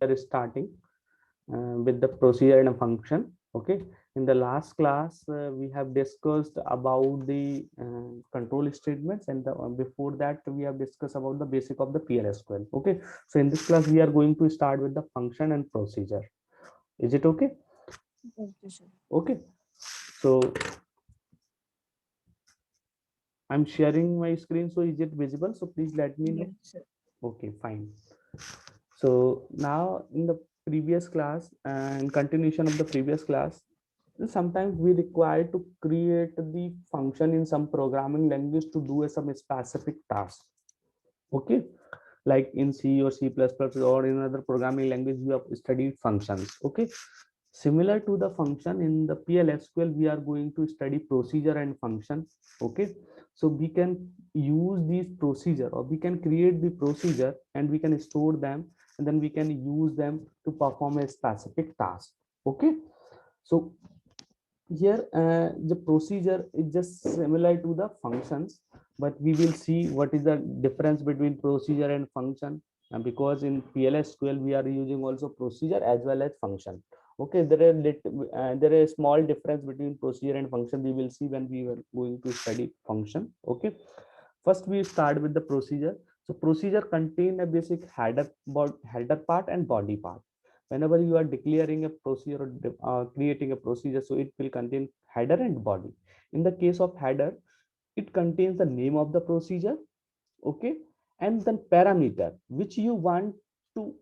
are starting with the procedure and a function. Okay, in the last class we have discussed about the control statements, and before that we have discussed about the basic of the PLSQL. Okay, so in this class we are going to start with the function and procedure. Is it okay? Okay, sir. Okay, so I'm sharing my screen, so is it visible? So please let me know. Yes, sir. Okay, fine. So now in the previous class and continuation of the previous class, sometimes we require to create the function in some programming language to do some specific task. Okay, like in C or C++ or in other programming language you have studied functions. Okay, similar to the function in the PLSQL we are going to study procedure and function. Okay, so we can use these procedure, or we can create the procedure and we can store them, and then we can use them to perform a specific task. Okay, so here the procedure is just similar to the functions, but we will see what is the difference between procedure and function, because in PLSQL we are using also procedure as well as function. Okay, there is small difference between procedure and function. We will see when we are going to study function. Okay, first we start with the procedure. So procedure contain a basic header part and body part. Whenever you are declaring a procedure or creating a procedure, so it will contain header and body. In the case of header, it contains the name of the procedure. Okay, and then parameter to which you want to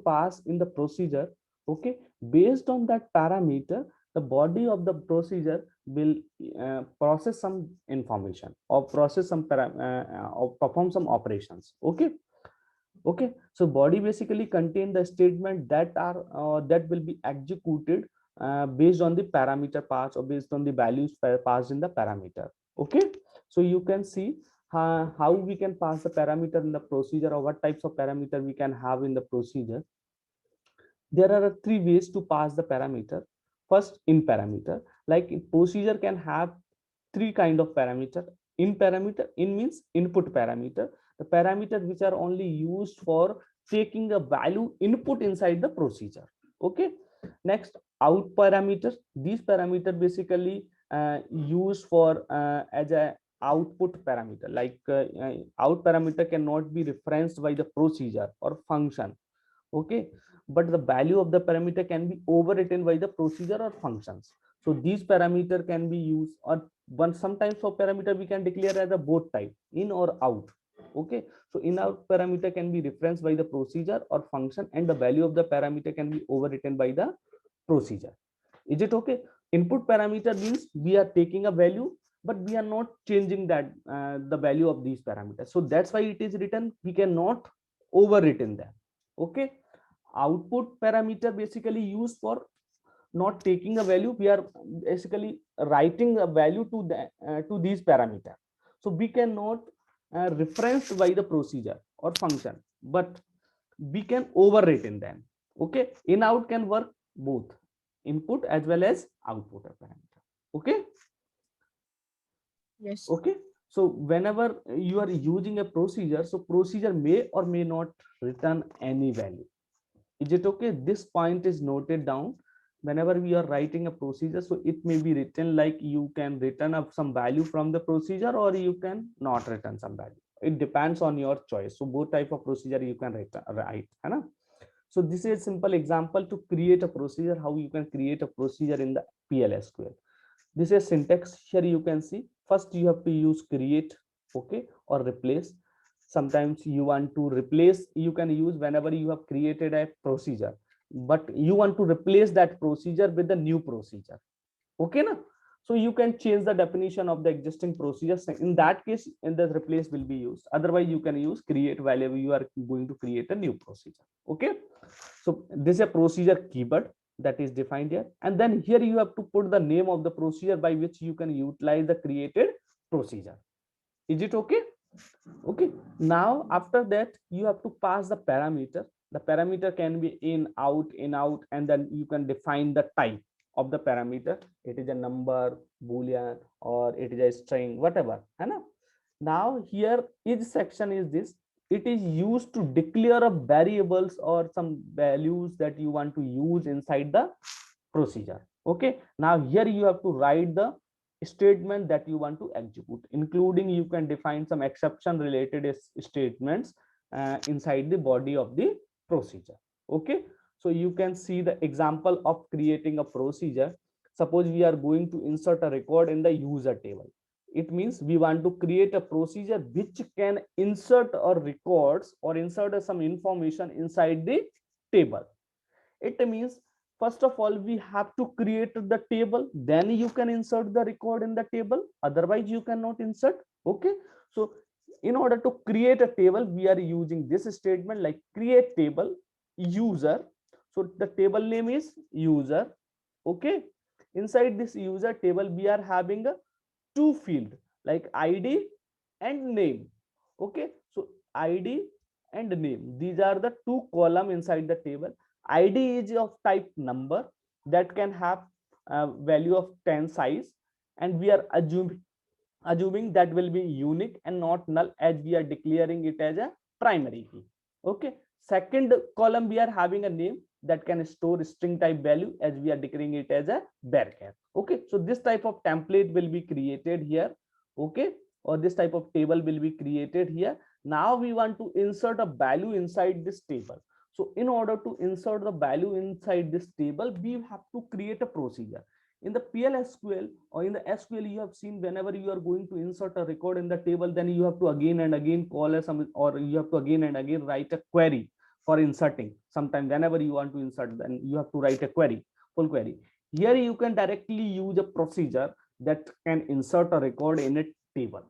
pass in the procedure. Okay, based on that parameter, the body of the procedure will process some information or or perform some operations. Okay, okay, so body basically contain the statement that will be executed based on the parameter pass, or based on the values passed in the parameter. Okay, so you can see how we can pass the parameter in the procedure, or what types of parameter we can have in the procedure. There are three ways to pass the parameter. First, in parameter, like procedure can have three kind of parameter. In means input parameter, the parameter which are only used for taking a value input inside the procedure. Okay, next, out parameter. These parameter basically used for as a output parameter, like out parameter cannot be referenced by the procedure or function. Okay, but the value of the parameter can be overwritten by the procedure or functions. So these parameter can be used, or one sometimes for parameter we can declare as a both type, in or out. Okay, so in out parameter can be referenced by the procedure or function, and the value of the parameter can be overwritten by the procedure. Is it okay? Input parameter means we are taking a value, but we are not changing that the value of these parameters, so that's why it is written. We cannot overwritten them. Okay, output parameter basically used for not taking a value. We are basically writing a value to these parameter, so we cannot reference by the procedure or function, but we can overwrite in them. Okay, in out can work both input as well as output parameter. Okay, Yes, sir. okay, so whenever you are using a procedure, so procedure may or may not return any value. Is it okay? This point is noted down. Whenever we are writing a procedure, so it may be written like you can return up some value from the procedure, or you can not return some value. It depends on your choice. So both type of procedure you can write है ना? So this is a simple example to create a procedure, how you can create a procedure in the PLSQL. This is syntax. Here you can see, first you have to use create, okay, or replace. Sometimes you want to replace, you can use whenever you have created a procedure, but you want to replace that procedure with a new procedure. Okay na? So you can change the definition of the existing procedure. In that case, in the replace will be used. Otherwise you can use create whenever you are going to create a new procedure. Okay, so this is a procedure keyword that is defined here, and then here you have to put the name of the procedure by which you can utilize the created procedure. Is it okay? Okay, now after that you have to pass the parameter. The parameter can be in out, and then you can define the type of the parameter. It is a number, boolean, or it is a string, whatever, है ना? Now here each section is this. it is used to declare a variables or some values that you want to use inside the procedure. Okay, now here you have to write the statement that you want to execute, including you can define some exception related statements inside the body of the procedure. Okay, so you can see the example of creating a procedure. Suppose we are going to insert a record in the user table. It means we want to create a procedure which can insert or records or insert some information inside the table. It means first of all we have to create the table, then you can insert the record in the table, otherwise you cannot insert. Okay, so in order to create a table we are using this statement like create table user. So the table name is user. Okay, inside this user table we are having a two field like id and name. Okay, so id and name, these are the two column inside the table. id is of type number that can have a value of 10 size, and we are assuming that will be unique and not null as we are declaring it as a primary key. Okay, second column we are having a name that can store string type value as we are declaring it as a varchar. Okay, so this type of template will be created here. Okay, or this type of table will be created here. Now we want to insert a value inside this table. So in order to insert the value inside this table, we have to create a procedure. In the PLSQL or in the SQL, you have seen whenever you are going to insert a record in the table, then you have to again and again call a some, or you have to again and again write a query for inserting. Sometimes whenever you want to insert, then you have to write a query, full query. Here you can directly use a procedure that can insert a record in a table.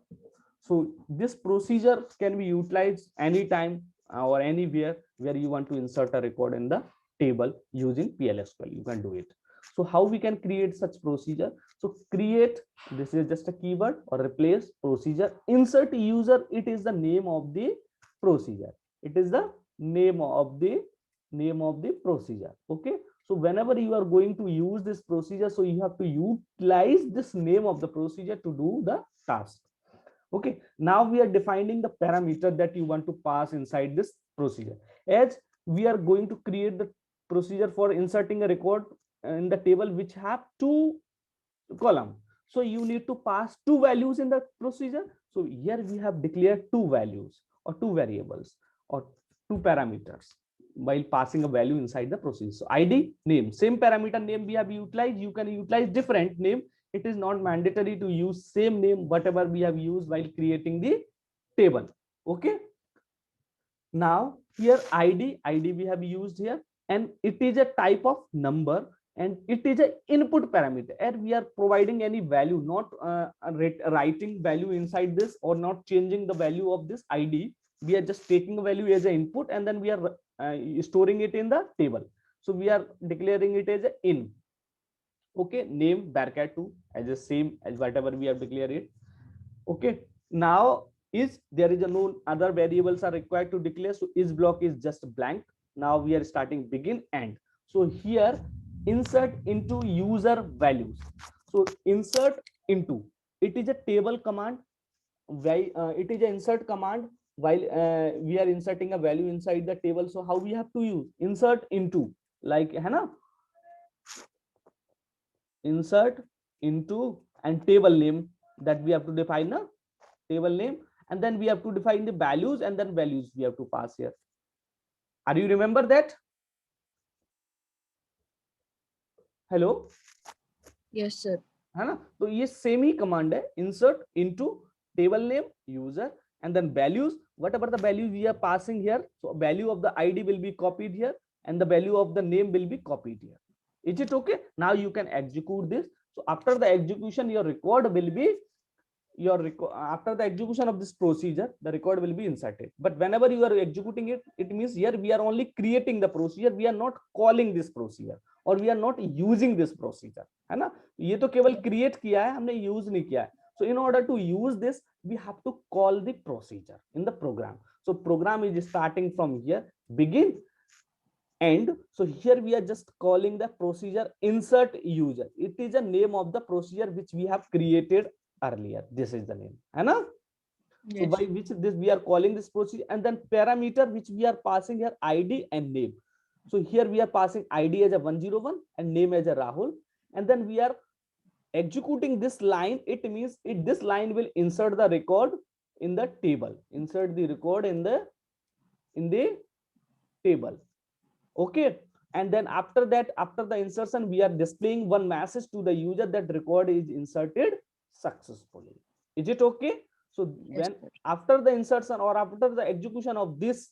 So this procedure can be utilized anytime or anywhere where you want to insert a record in the table using PLSQL. You can do it. So how we can create such procedure? So create, this is just a keyword, or replace procedure. Insert user, it is the name of the procedure. It is the name of the procedure. Okay, so whenever you are going to use this procedure, so you have to utilize this name of the procedure to do the task. Okay, now we are defining the parameter that you want to pass inside this procedure. As we are going to create the procedure for inserting a record in the table which have two column, so you need to pass two values in the procedure. So here we have declared two values or two variables or two parameters while passing a value inside the procedure. So id, name, same parameter name we have utilized. You can utilize different name. It is not mandatory to use same name whatever we have used while creating the table. Okay, now here id we have used here, and it is a type of number, and it is an input parameter, and we are providing any value, not writing value inside this or not changing the value of this id. We are just taking a value as an input, and then we are storing it in the table. So we are declaring it as a in. Okay, name varchar2 as the same as whatever we have declared it. Okay, now is there is a no other variables are required to declare, so is block is just blank. Now we are starting begin end. So here insert into user values. So insert into, it is a table command. Why it is an insert command while we are inserting a value inside the table. So how we have to use insert into, like है ना, insert into and table name that we have to define a table name, and then we have to define the values, and then values we have to pass here. Are you remember that? Hello, Yes, sir. है ना? तो ये same ही command है, insert into table name user and then values, whatever the values we are passing here. So value of the id will be copied here and the value of the name will be copied here. Is it okay? Now you can execute this. So after the execution, your record will be after the execution of this procedure, the record will be inserted. But whenever you are executing it, it means here we are only creating the procedure, we are not calling this procedure or we are not using this procedure, है ना? ये तो केवल create किया है, हमने use नहीं किया है. So in order to use this, we have to call the procedure in the program. So program is starting from here, begin, end. So here we are just calling the procedure insert user. It is a name of the procedure which we have created earlier. This is the name, है ना? So Yes. by which this we are calling this procedure, and then parameter which we are passing here ID and name. So here we are passing ID as a 101 and name as a Rahul, and then we are executing this line. It means this line will insert the record in the table, insert the record in the table. Okay, and then after that, after the insertion, we are displaying one message to the user that record is inserted successfully. Is it okay? So Yes, when sir. after the insertion or after the execution of this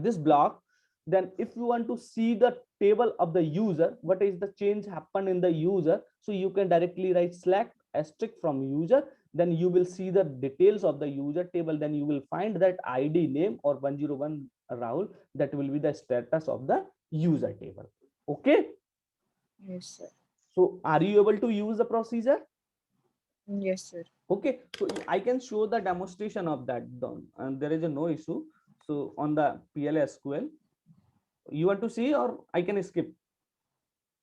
this block, then if you want to see the table of the user, what is the change happened in the user, so you can directly write select asterisk from user, then you will see the details of the user table, then you will find that ID name or 101 Rahul, that will be the status of the user table. Okay, Yes, sir. so are you able to use the procedure? Yes, sir. Okay, so I can show the demonstration of that, and there is a no issue. So on the PLSQL, you want to see or I can skip?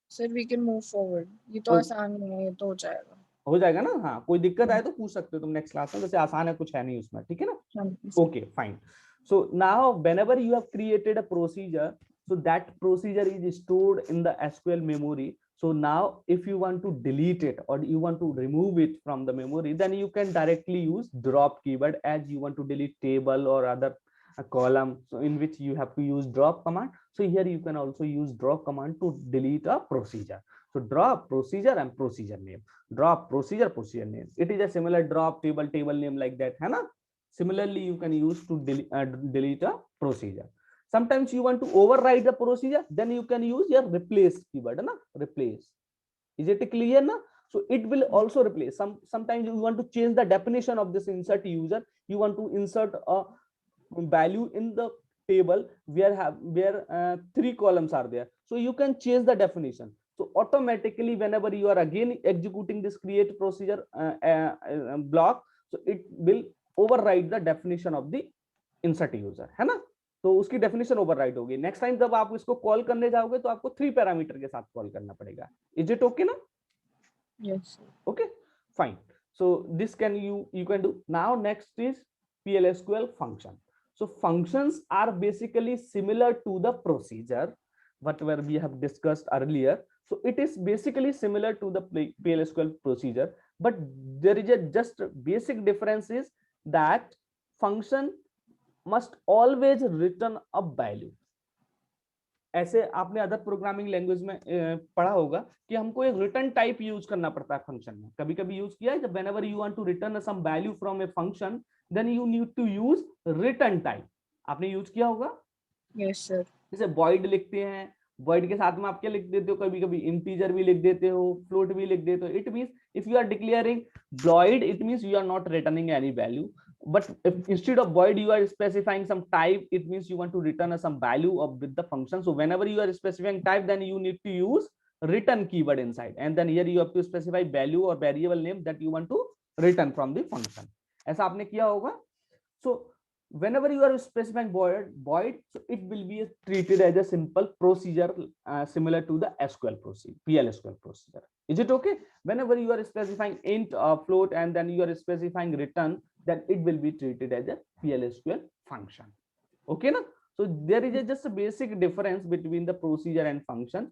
Sir, we can move forward. ये तो हो आसान है, ये तो हो जाएगा. हो जाएगा ना? हाँ, कोई दिक्कत आए तो पूछ सकते हो तुम नेक्स्ट क्लास में, वैसे आसान है, कुछ है नहीं उसमें, ठीक है ना? हाँ जी, sir. Okay, fine. So now whenever you have created a procedure, so that procedure is stored in the SQL memory. So now if you want to delete it or you want to remove it from the memory, then you can directly use drop keyword as you want to delete table or other column, so in which you have to use drop command. So here you can also use drop command to delete a procedure. So drop procedure and procedure name, drop procedure procedure name, it is a similar drop table table name like that, है ना? Similarly you can use to delete a procedure. Sometimes you want to override the procedure, then you can use your replace keyword, na? Replace. Is it clear now? So it will also replace. Sometimes you want to change the definition of this insert user, you want to insert a value in the table where three columns are there, so you can change the definition. So automatically whenever you are again executing this create procedure block, so it will override the definition of the insert user, है ना? तो उसकी definition override होगी. Next time जब आप इसको call करने जाओगे तो आपको 3 पैरामीटर के साथ कॉल करना पड़ेगा. इज इट ओके ना? Yes, sir. Okay, fine. So this can you can do. Now next is PLSQL function. So functions are basically similar to the procedure whatever we have discussed earlier. So it is basically similar to the PLSQL procedure, but there is a just basic difference is that function must always return a value. ऐसे आपने other programming language में पढ़ा होगा कि हमको एक return type use करना पड़ता है फंक्शन में. कभी कभी यूज किया है जब whenever you want to return some value from a function, then you need to use return type. आपने यूज किया होगा. Yes, sir. जैसे void लिखते हैं, void के साथ में आप क्या लिख देते हो, कभी कभी इंटीजर भी लिख देते हो, फ्लोट भी लिख देते हो. It means if you are declaring void, it means you are not returning any value. But if instead of void you are specifying some type, it means you want to return some value of with the function. So whenever you are specifying type, then you need to use return keyword inside, and then here you have to specify value or variable name that you want to return from the function. ऐसा आपने किया होगा. So whenever you are specifying void, so it will be treated as a simple procedure similar to the SQL procedure, PLSQL procedure. Is it okay? Whenever you are specifying int float and then you are specifying return, then it will be treated as a PLSQL function. Okay na? So there is just a basic difference between the procedure and function.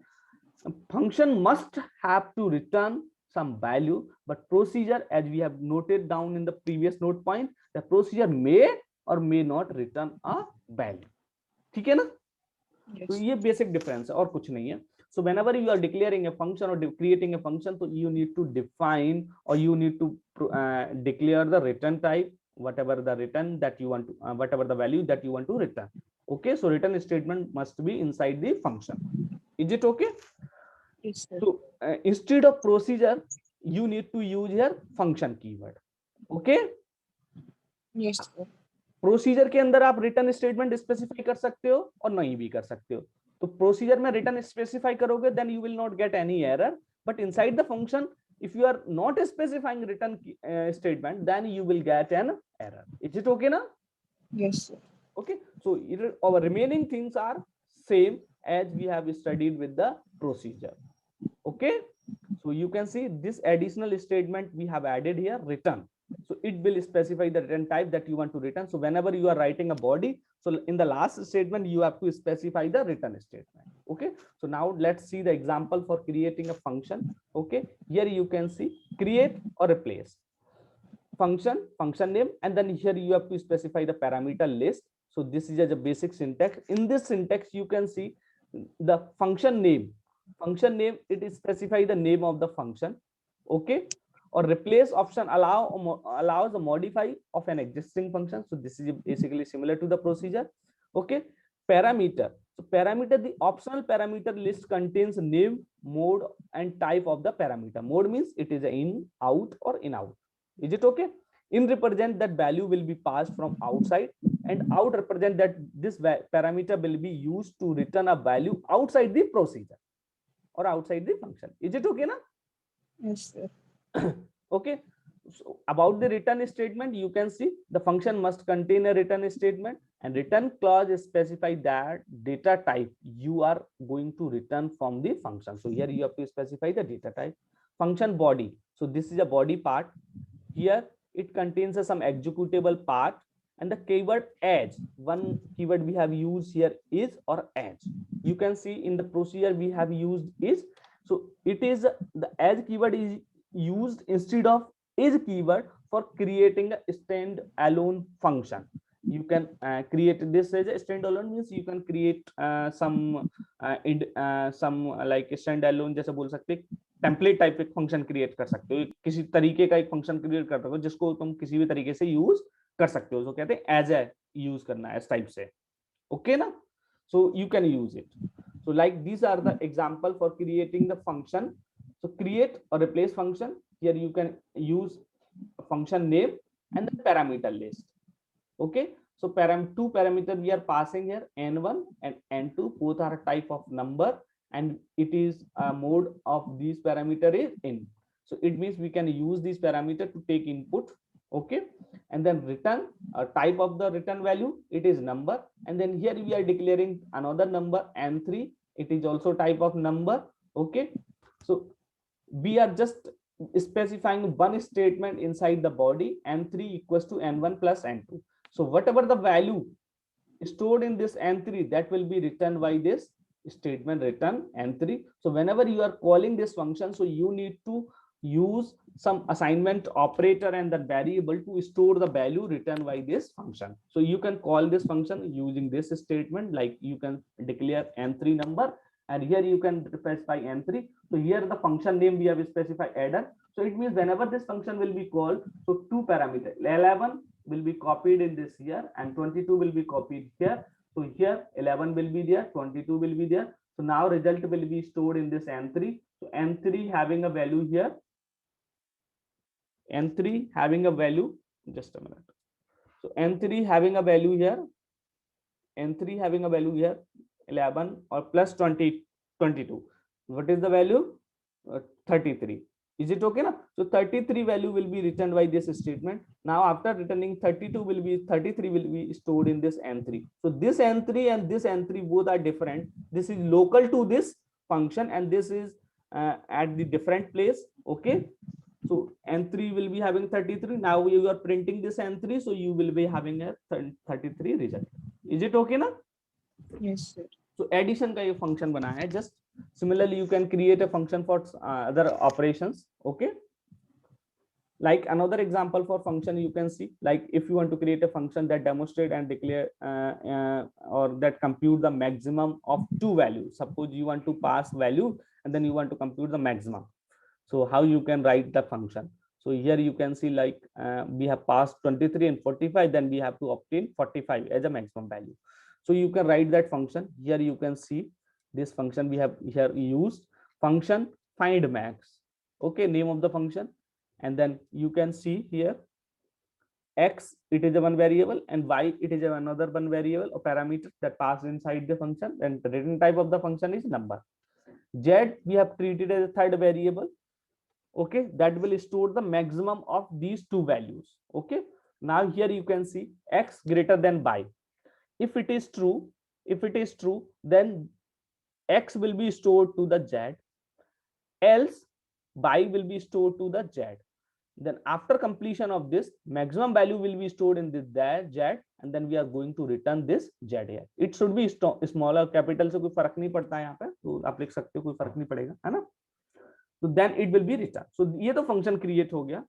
Function must have to return some value, but procedure, as we have noted down in the previous note point, the procedure may or may not return a value. ठीक है ना? Yes. तो ये basic difference है और कुछ नहीं है. So whenever you are declaring a function or creating a function, so you need to define or you need to declare the return type, whatever the return that you want to, whatever the value that you want to return. Okay, so return statement must be inside the function. Is it okay? Yes, sir. So instead of procedure, you need to use here function keyword. Okay. Yes, sir. Procedure के अंदर आप return statement specify कर सकते हो और नहीं भी कर सकते हो. तो प्रोसीजर में रिटर्न स्पेसिफाई करोगे then you will not get any error, but inside the function if you are not specifying return statement, then you will get an error. Is it okay now? Yes, sir. Okay, so our remaining things are same as we have studied with the procedure. Okay, so you can see this additional statement we have added here, return. So it will specify the return type that you want to return. So whenever you are writing a body, so in the last statement you have to specify the return statement. Okay, so now let's see the example for creating a function. Okay, here you can see create or replace function name, and then here you have to specify the parameter list. So this is a basic syntax. In this syntax you can see the function name it is specify the name of the function. Okay, or replace option allows a modify of an existing function. So this is basically similar to the procedure. Okay, parameter. So parameter, the optional parameter list contains name, mode and type of the parameter. Mode means it is in, out or in out. Is it okay? In represent that value will be passed from outside, and out represent that this parameter will be used to return a value outside the procedure or outside the function. Is it okay now? Yes, sir. Okay, so about the return statement, you can see the function must contain a return statement, and return clause specify that data type you are going to return from the function. So here you have to specify the data type. Function body, so this is a body part. Here it contains some executable part, and the keyword edge, one keyword we have used here is or edge. You can see in the procedure we have used is. So it is the edge keyword is used instead of is keyword for creating a stand-alone function. You can create this as a stand-alone, means you can create some like stand-alone जैसे बोल सकते template type एक function create कर सकते हो, किसी तरीके का एक फंक्शन क्रिएट कर सकते हो जिसको तुम किसी भी तरीके से यूज कर सकते हो. तो कहते हैं एज ए यूज करना है इस टाइप से. ओके ना? So you can use it. So like these are the example for creating the function. So create or replace function. Here you can use function name and the parameter list. Okay, so two parameter we are passing here, n1 and n2, both are a type of number, and it is a mode of these parameter is in. So it means we can use this parameter to take input. Okay, and then return a type of the return value, it is number, and then here we are declaring another number n3, it is also type of number. Okay, so we are just specifying one statement inside the body, n3 equals to n1 plus n2. So whatever the value stored in this n3, that will be returned by this statement return n3. So whenever you are calling this function, so you need to use some assignment operator and the variable to store the value returned by this function. So you can call this function using this statement, like you can declare n3 number, and here you can specify n3. So here the function name we have specified adder. So it means whenever this function will be called, so two parameters 11 will be copied in this here and 22 will be copied here. So here 11 will be there, 22 will be there. So now result will be stored in this n3. So n3 having a value here, n3 having a value, just a minute. So n3 having a value here, n3 having a value here 11 or plus 20 22. What is the value? 33. Is it okay now? So 33 value will be returned by this statement. Now after returning 32 will be 33 will be stored in this n3. So this n3 and this n3 both are different. This is local to this function and this is at the different place. Okay, so n3 will be having 33. Now you are printing this n3, so you will be having a 33 result. Is it okay now? Yes, sir. So addition का ये function बनाया है. Just similarly you can create a function for other operations. Okay, like another example for function you can see, like if you want to create a function that demonstrate and declare or that compute the maximum of two values. Suppose you want to pass value and then you want to compute the maximum. So how you can write the function? So here you can see, like we have passed 23 and 45, then we have to obtain 45 as a maximum value. So you can write that function. Here you can see this function we have here used, function find max. Okay, name of the function, and then you can see here x, it is a one variable, and y, it is another one variable or parameter that pass inside the function, and the return type of the function is number. Z we have treated as a third variable. Okay, that will store the maximum of these two values. Okay, now here you can see x greater than y. If it is true, then x will be stored to the z, else y will be stored to the z. then after completion of this, maximum value will be stored in this z, and then we are going to return this z here. It should be smaller, capital से कोई फर्क नहीं पड़ता है यहाँ पे, तो आप लिख सकते हो, कोई फर्क नहीं पड़ेगा, है ना. So then it will be returned. So ये तो function create हो गया.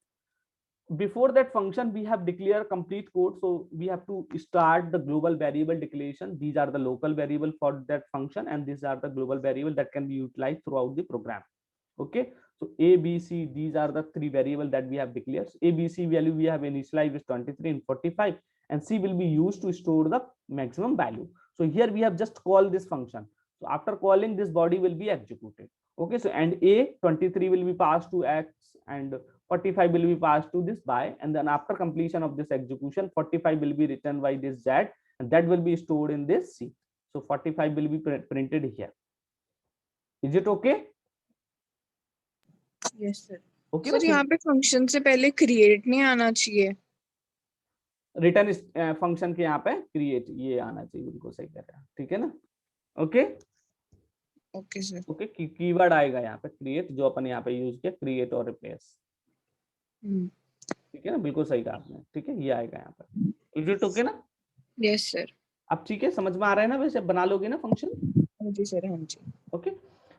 Before that function we have declared complete code, so we have to start the global variable declaration. These are the local variable for that function, and these are the global variable that can be utilized throughout the program. Okay, so a, b, c, these are the three variables that we have declared. A, b, c value we have initialized with 23 and 45, and c will be used to store the maximum value. So here we have just called this function. So after calling, this body will be executed. Okay, so and a 23 will be passed to x and 45 will be passed to this by, and then after completion of this execution, 45 will be written by this z, and that will be stored in this c. So 45 will be printed here. Is it okay? Yes sir. Okay, sir यहाँ पे function से पहले create नहीं आना चाहिए. Return function के यहाँ पे क्रिएट ये आना चाहिए, बिल्कुल सही कह रहे हैं, ठीक है ना. Okay okay sir. Okay, keyword आएगा यहाँ पे क्रिएट, जो अपन यहाँ पे यूज किया, क्रिएट और रिप्लेस. ठीक है ना, बिल्कुल सही कहा आपने. ठीक है, ये आएगा यहाँ पर. इज इट ओके ना? Yes sir. अब ठीक है, समझ में आ रहा है ना? वैसे बना लोगे ना फंक्शन? हाँ जी सर, हाँ जी. Okay,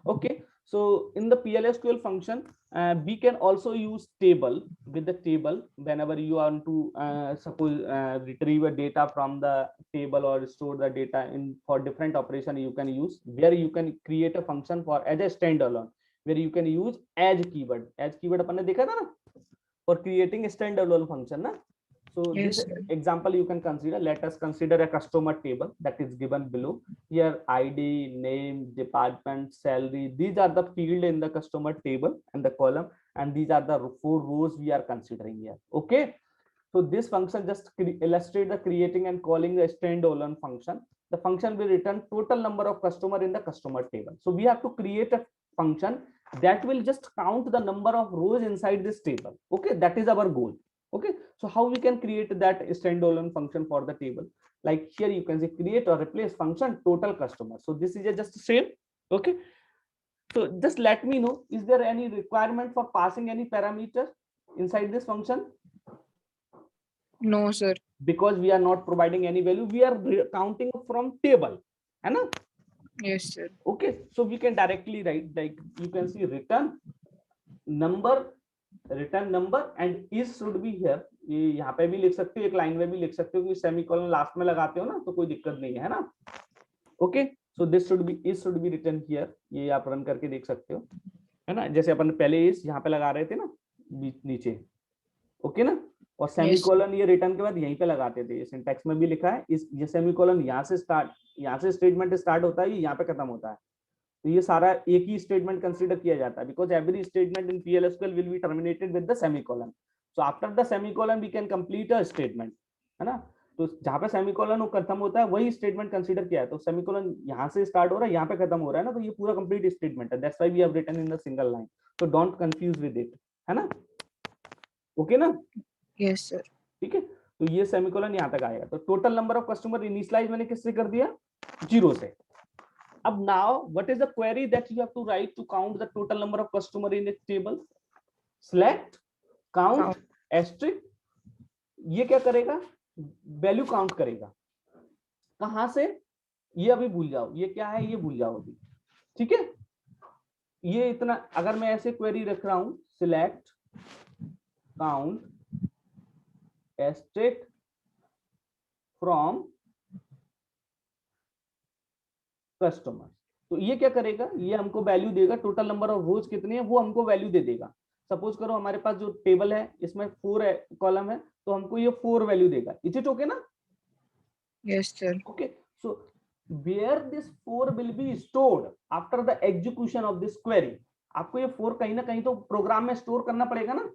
okay, so in the PLSQL function we can also use table. With the table, whenever you want to suppose retrieve a data from the table or store the data in for different operation, you can use, where you can create a function for as a standalone, where you can use as keyword. As keyword अपन ने देखा था ना, for creating a standalone function ना. So Yes, this sir. example you can consider. Let us consider a customer table that is given below. Here ID, name, department, salary. These are the field in the customer table and the column, and these are the 4 rows we are considering here. Okay. So this function just illustrate the creating and calling the standalone function. The function will return total number of customer in the customer table. So we have to create a function that will just count the number of rows inside this table. Okay, that is our goal. Okay, so how we can create that standalone function for the table? Like here you can say create or replace function total customer. So this is just same. Okay, so just let me know, is there any requirement for passing any parameter inside this function? No sir. Because we are not providing any value, we are counting from table, है ना? Yes sir. Okay, so we can directly write, like you can see return number and is should be here. ये यहाँ पे भी लिख सकते हो, एक लाइन में भी लिख सकते हो, कि सेमीकोलन लास्ट में लगाते हो ना, तो कोई दिक्कत नहीं है ना. Okay, so this should be, is should be written here. ये आप रन करके देख सकते हो, है ना, जैसे अपन पहले इस यहाँ पे लगा रहे थे ना नीचे. ओके ना, और सेमीकोलन ये रिटर्न के बाद यहीं पे लगाते थे. ये सिंटैक्स में भी लिखा है, इस ये सेमीकोलन यहाँ से स्टेटमेंट स्टार्ट होता है, यहाँ पे खत्म होता है. तो ये सारा एक ही स्टेटमेंट कंसीडर किया जाता है, because every statement in PLSQL will be terminated with the semicolon. So after the semicolon we can complete a statement, है ना. तो जहां पे सेमीकोलन खत्म होता है वही स्टेटमेंट कंसीडर किया है. तो सेमीकोलन यहाँ से स्टार्ट हो रहा है, यहाँ पे खत्म हो रहा है ना, तो ये पूरा कंप्लीट स्टेटमेंट है. That's why we have written in the single line. So don't confuse with it, है ना. ओके ना? Yes sir. ठीक है, तो ये सेमीकोलन यहाँ तक आएगा. तो total number of customer initialize मैंने किससे कर दिया? 0 से. अब now what is the query that you have to write to count the total number of customer in a table? Select count asterisk. ये क्या करेगा? वैल्यू काउंट करेगा. कहां से? ये अभी भूल जाओ, ये क्या है ये भूल जाओ अभी. ठीक है, ये इतना. अगर मैं ऐसे क्वेरी रख रहा हूं, select count asterisk from customer, तो ये क्या करेगा? ये हमको वैल्यू देगा. टोटल नंबर ऑफ रोज कितने हैं वो हमको वैल्यू दे देगा. सपोज करो हमारे पास जो टेबल है इसमें 4 कॉलम है, तो हमको ये 4 वैल्यू देगा. इज इट ओके ना? Yes sir. Okay, so where this 4 will be stored after the execution of this query. आपको ये 4 कहीं ना कहीं तो प्रोग्राम में स्टोर करना पड़ेगा ना.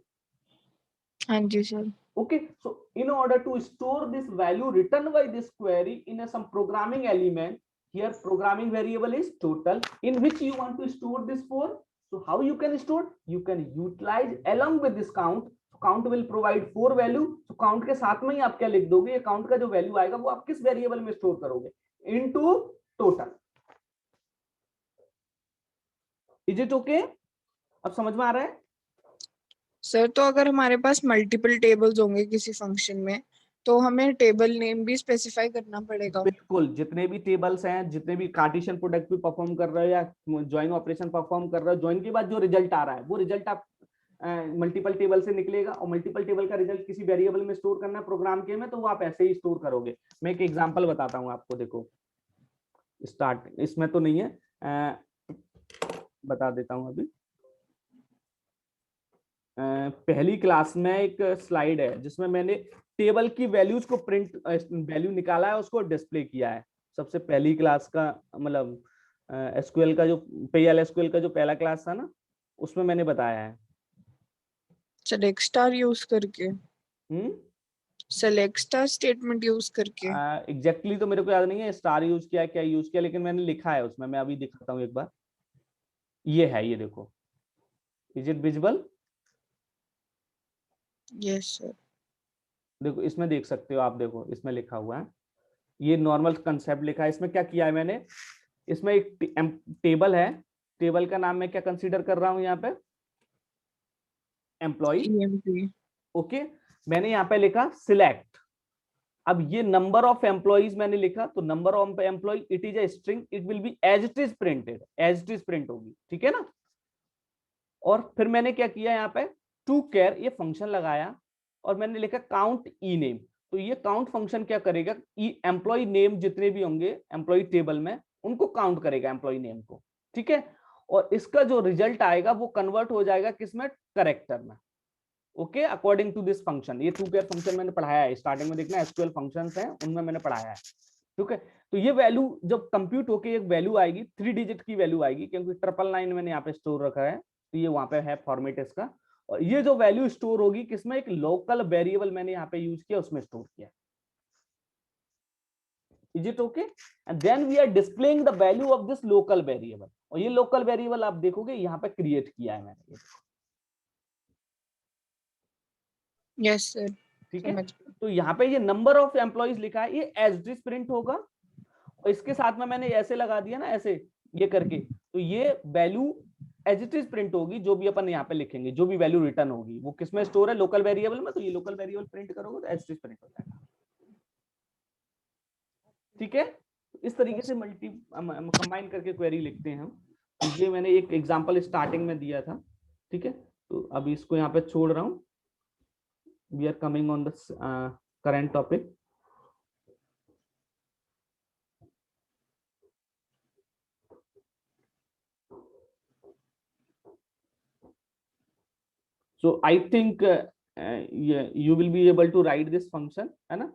हाँ जी sir. Okay, so in order to store this value written by this query in some programming element, here programming variable is total, in which you want to store this 4. So how you can store? You can utilize along with this count. So count will provide 4 value. So count के साथ में ही आप क्या लिख दोगे? ये count का जो value आएगा वो आप किस वेरिएबल में स्टोर करोगे? Into total. Is it okay? अब समझ में आ रहा है? सर तो अगर हमारे पास मल्टीपल टेबल्स होंगे किसी फंक्शन में, तो हमें टेबल नेम भी स्पेसिफाई करना पड़ेगा। बिल्कुल, जितने भी टेबल्स हैं, जितने भी कार्टेशियन प्रोडक्ट भी परफॉर्म कर रहे हो या ज्वाइन ऑपरेशन परफॉर्म कर रहे हो, ज्वाइन के बाद जो रिजल्ट आ रहा है वो रिजल्ट आप मल्टीपल टेबल से निकलेगा, और मल्टीपल टेबल का रिजल्ट किसी वेरिएबल में स्टोर करना है प्रोग्राम के में, तो वो आप ऐसे ही स्टोर करोगे। मैं एक एग्जांपल बताता हूं आपको, देखो स्टार्ट इसमें तो नहीं है, बता देता हूं अभी। पहली क्लास में एक स्लाइड है जिसमें मैंने टेबल की वैल्यूज को प्रिंट वैल्यू निकाला है, उसको डिस्प्ले किया है। सबसे पहली क्लास का मतलब एसक्यूएल का जो पीएल एसक्यूएल का जो पहला क्लास था ना, उसमें मैंने बताया है। सेलेक्ट स्टार यूज करके, हम्म सेलेक्ट स्टार स्टेटमेंट यूज करके। एग्जैक्टली तो मेरे को याद नहीं है स्टार यूज किया क्या यूज किया, लेकिन मैंने लिखा है उसमें। मैं अभी दिखाता हूँ एक बार। ये है, ये देखो, is it visible? Yes sir. देखो इसमें देख सकते हो आप, देखो इसमें लिखा हुआ है, ये नॉर्मल कंसेप्ट लिखा है। इसमें क्या किया है मैंने, इसमें एक टेबल है, टेबल का नाम मैं क्या कंसीडर कर रहा हूं यहाँ पे, एम्प्लॉय। ईएमपी। ओके, मैंने यहाँ पे लिखा सिलेक्ट। अब ये नंबर ऑफ एम्प्लॉइज मैंने लिखा, तो number of employ it is a string, it will be as it is printed, as it is print होगी, ठीक है ना। और फिर मैंने क्या किया यहाँ पे, टू केयर ये फंक्शन लगाया, और मैंने लिखा काउंट ई नेम। तो ये काउंट फंक्शन क्या करेगा, ई एम्प्लॉय नेम जितने भी होंगे एम्प्लॉय टेबल में उनको काउंट करेगा, एम्प्लॉय नेम को, ठीक है। और इसका जो रिजल्ट आएगा वो कन्वर्ट हो जाएगा किसमें, करेक्टर में। Okay, according to this function. ये टू केयर फंक्शन मैंने पढ़ाया है स्टार्टिंग में, देखना एसक्यूएल फंक्शंस हैं उनमें मैंने पढ़ाया है, ठीक है। तो ये वैल्यू जब कंप्यूट होके एक वैल्यू आएगी, 3 डिजिट की वैल्यू आएगी, क्योंकि 999 मैंने यहाँ पे स्टोर रखा है, तो ये वहां पे है फॉर्मेट इसका। और ये जो वैल्यू स्टोर होगी किसमें, एक लोकल वेरिएबल मैंने यहाँ पे यूज किया, उसमें स्टोर किया। Is it okay? And then we are displaying the value of this local variable, और ये लोकल वेरिएबल आप देखोगे यहाँ पे क्रिएट किया है मैंने, यस सर। ठीक है। समझ गए। तो यहाँ पे ये नंबर ऑफ एम्प्लॉइज लिखा है, ये एज इट इज प्रिंट होगा, और इसके साथ में मैंने ऐसे लगा दिया ना, ऐसे ये करके, तो ये value as it is print होगी। जो भी अपन यहाँ पे लिखेंगे, जो भी वैल्यू रिटर्न होगी वो किसमें स्टोर है, लोकल वेरिएबल में, तो ये लोकल वेरिएबल प्रिंट करोगे तो एज इट इज प्रिंट हो जाएगा, ठीक है। इस तरीके से मल्टी कंबाइन करके क्वेरी लिखते हैं हम। ये मैंने एक एग्जांपल स्टार्टिंग में दिया था, ठीक है। तो अभी इसको यहाँ पे छोड़ रहा हूँ, we are coming on the current topic. So I think you will be able to write this function, है ना,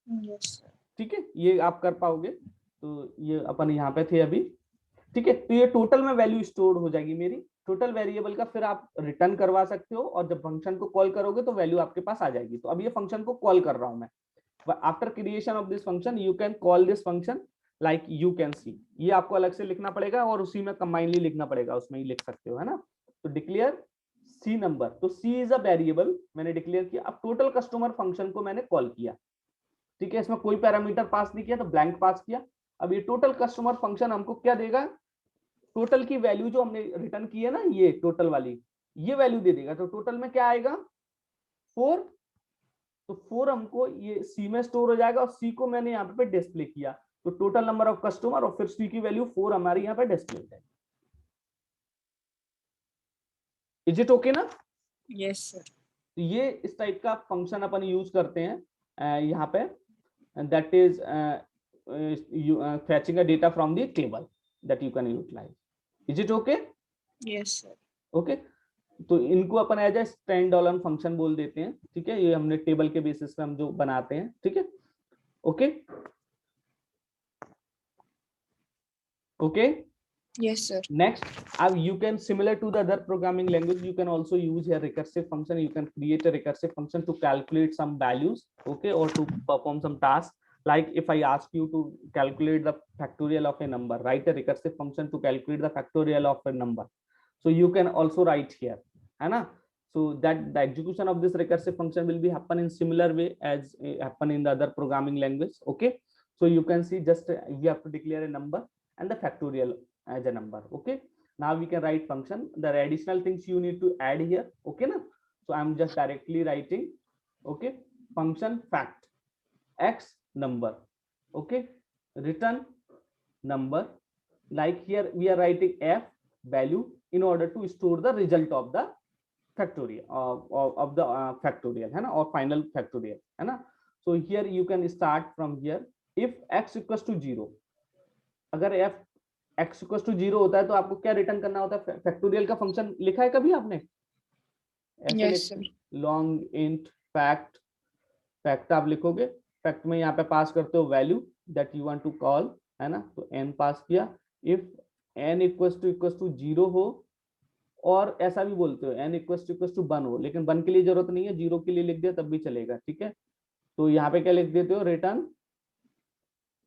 यस सर। ठीक है, ये आप कर पाओगे। तो ये अपन यहाँ पे थे अभी, ठीक है। तो ये टोटल में वैल्यू स्टोर हो जाएगी मेरी, टोटल वेरिएबल का फिर आप रिटर्न करवा सकते हो, और जब फंक्शन को कॉल करोगे तो वैल्यू आपके पास आ जाएगी। तो अब ये फंक्शन को कॉल कर रहा हूं मैं, after creation of this function you can call this function like you can see. ये आपको अलग से लिखना पड़ेगा, और उसी में कंबाइनली लिखना पड़ेगा, उसमें ही लिख सकते हो, है ना। तो डिक्लेयर सी नंबर, तो सी इज अ वेरिएबल मैंने डिक्लेयर किया। अब टोटल कस्टमर फंक्शन को मैंने कॉल किया, ठीक है, इसमें कोई पैरामीटर पास नहीं किया, तो ब्लैंक पास किया। अब ये टोटल कस्टमर फंक्शन हमको क्या देगा, टोटल की वैल्यू जो हमने रिटर्न की है ना, ये टोटल वाली, ये वैल्यू दे देगा। तो टोटल में क्या आएगा, 4। तो 4 हमको ये सी में स्टोर हो जाएगा, और सी को मैंने यहाँ पे डिस्प्ले किया, तो टोटल नंबर ऑफ कस्टमर, और फिर सी की वैल्यू 4 हमारी यहाँ पे डिस्प्ले हो जाएगी। इज इट ओके ना? Yes sir. तो ये इस टाइप का फंक्शन अपन यूज करते हैं यहाँ पे, that is fetching a data from the table that you can utilize. Is it okay? Yes sir. Okay, तो इनको अपन as a standalone function बोल देते हैं, ठीक है। ये हमने टेबल के बेसिस पे हम जो बनाते हैं, ठीक है। Okay okay, yes sir. next, you can, similar to the other programming language, you can also use a recursive function. You can create a recursive function to calculate some values, okay, or to perform some tasks. Like if I ask you to calculate the factorial of a number, write a recursive function to calculate the factorial of a number. So you can also write here, है ना। So that the execution of this recursive function will be happen in similar way as happen in the other programming language, okay. So you can see, just we have to declare a number and the factorial as a number, okay. Now we can write function. The additional things you need to add here. Okay na? So I'm just directly writing, okay, function fact x number, okay, return number. Like here we are writing f value in order to store the result of the factorial of the factorial है ना, or final factorial है ना. So here you can start from here. If x equals to 0, अगर f x equals to 0 होता है तो आपको क्या रिटर्न करना होता है? फैक्टोरियल का फंक्शन लिखा है कभी आपने? ऐसे Yes, sir. Long int fact, fact आप लिखोगे, फैक्ट में यहाँ पे पास करते हो value that you want to call, है ना. तो n पास किया. इफ n इक्वल्स टू 0 हो, और ऐसा भी बोलते हो n इक्वल्स टू 1 हो, लेकिन 1 के लिए जरूरत नहीं है, 0 के लिए लिख दिया तब भी चलेगा, ठीक है. तो यहाँ पे क्या लिख देते हो? रिटर्न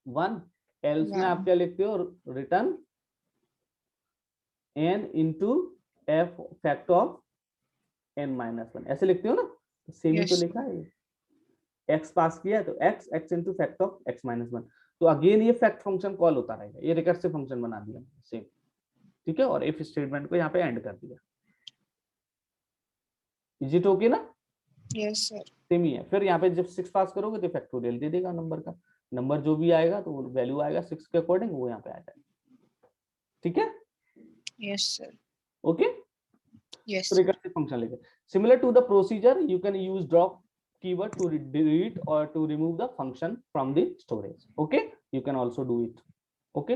1. एल्स में आप क्या लिखते हो? Return n into f fact of n minus 1, ऐसे लिखते हो ना. तो सेम ही तो लिखा है. x पास किया है तो x into fact of x minus 1. तो अगेन ये फैक्ट फंक्शन कॉल होता रहेगा, ये रिकर्सिव फंक्शन बना दिया सेम, ठीक है. और इफ स्टेटमेंट को यहाँ पे एंड कर दिया. इज इट ओके ना? Yes sir. सेम ही है. फिर यहाँ पे जब 6 पास करोगे तो फैक्टोरियल दे देगा नंबर का. नंबर जो भी आएगा तो वैल्यू आएगा 6 के अकॉर्डिंग, वो यहाँ पे आ जाएगा, ठीक है. Yes sir. Okay. Yes. Recursive function लिखे. Similar to the procedure you can use drop keyword to delete or to remove the function from the storage. Okay, you can also do it. Okay,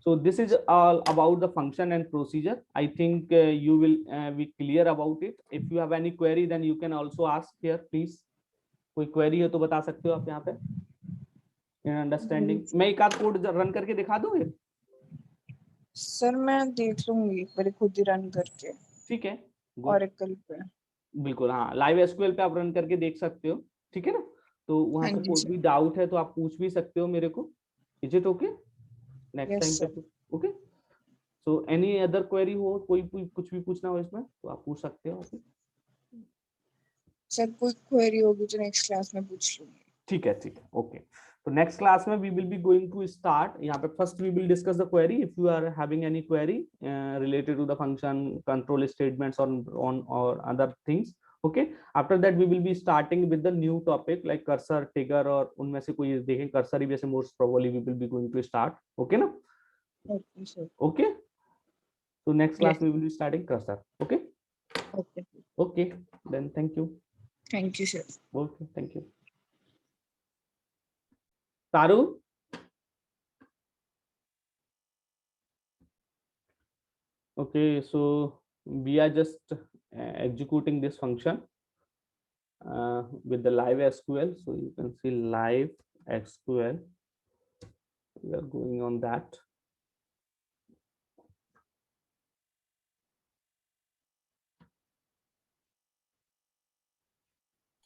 so this is all about the function and procedure. I think you will be clear about it. If you have any query then you can also ask here, please. कोई query हो तो बता सकते हो आप यहाँ पे. In understanding, मैं एक आध कोड रन करके दिखा दूँ? सर मैं देख लूंगी पहले खुद ही रन करके. ठीक है. Oracle पे. बिल्कुल, हाँ, लाइव एसक्यूएल पे आप रन करके देख सकते हो, ठीक है ना. तो वहां पे कोई भी डाउट है तो आप पूछ भी सकते हो मेरे को. Is it okay? Next time पे. Okay. So any other query हो, कोई कुछ भी पूछना हो इसमें तो आप पूछ सकते हो. सर कोई क्वेरी होगी तो नेक्स्ट क्लास में पूछ लूंगी. ठीक है, ठीक है. ओके. तो नेक्स्ट क्लास में we will be going to start. यहाँ पे first we will discuss the query. If you are having any query related to the function, control statements on और other things. Okay. After that we will be starting with the new topic like cursor, trigger, और उनमें से कोई देखें. Cursor ही वैसे most probably we will be going to start. Okay ना? Okay sir. Okay. So next class we will be starting cursor. Okay. Okay. Okay. Then thank you. Thank you, sir. Okay. Thank you. Taru. Okay. So we are just executing this function with the live SQL. So you can see live SQL. We are going on that.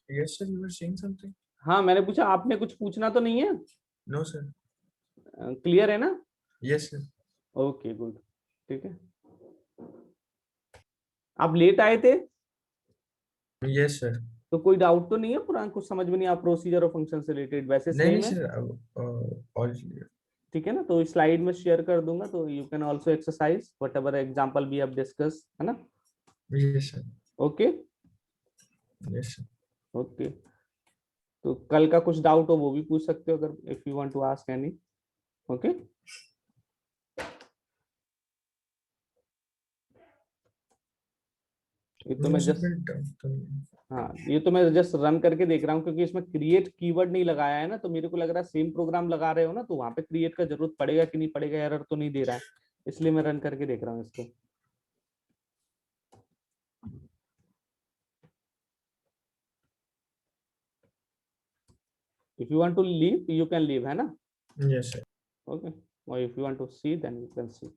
Yes sir, you were saying something. हाँ, मैंने पूछा, आपने कुछ पूछना तो नहीं है? No sir. Clear है ना? Yes sir. Okay, good. ठीक है. आप लेट आए थे? Yes sir. तो कोई डाउट तो नहीं है? पुराना कुछ समझ में नहीं आ, प्रोसीजर और फंक्शन से रिलेटेड वैसे नहीं सेम है? Sir, all clear. ठीक है ना. तो स्लाइड में शेयर कर दूंगा, तो you can also exercise whatever example we have discuss, है ना. Yes sir. Okay. Yes sir. Okay. तो कल का कुछ डाउट हो वो भी पूछ सकते हो अगर if you want to ask any. Okay. ये तो मैं जस्ट, हाँ, ये तो मैं जस्ट रन करके देख रहा हूँ क्योंकि इसमें क्रिएट कीवर्ड नहीं लगाया है ना, तो मेरे को लग रहा है सेम प्रोग्राम लगा रहे हो ना, तो वहां पे क्रिएट का जरूरत पड़ेगा कि नहीं पड़ेगा, एरर तो नहीं दे रहा है, इसलिए मैं रन करके देख रहा हूँ इसको. If you want to leave, you can leave, है ना? Yes sir. Okay. Or if you want to see, then you can see.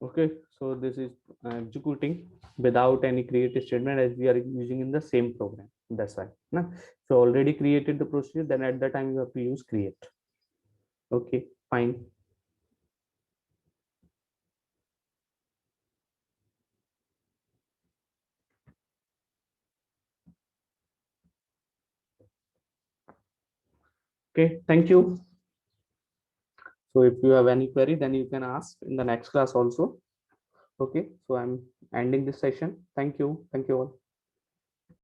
Okay, so this is executing without any create statement as we are using in the same program. That's why. No? So already created the procedure, then at the time you have to use create. Okay, fine. Okay, thank you. So if you have any query, then you can ask in the next class also. Okay, so I'm ending this session. Thank you. Thank you all.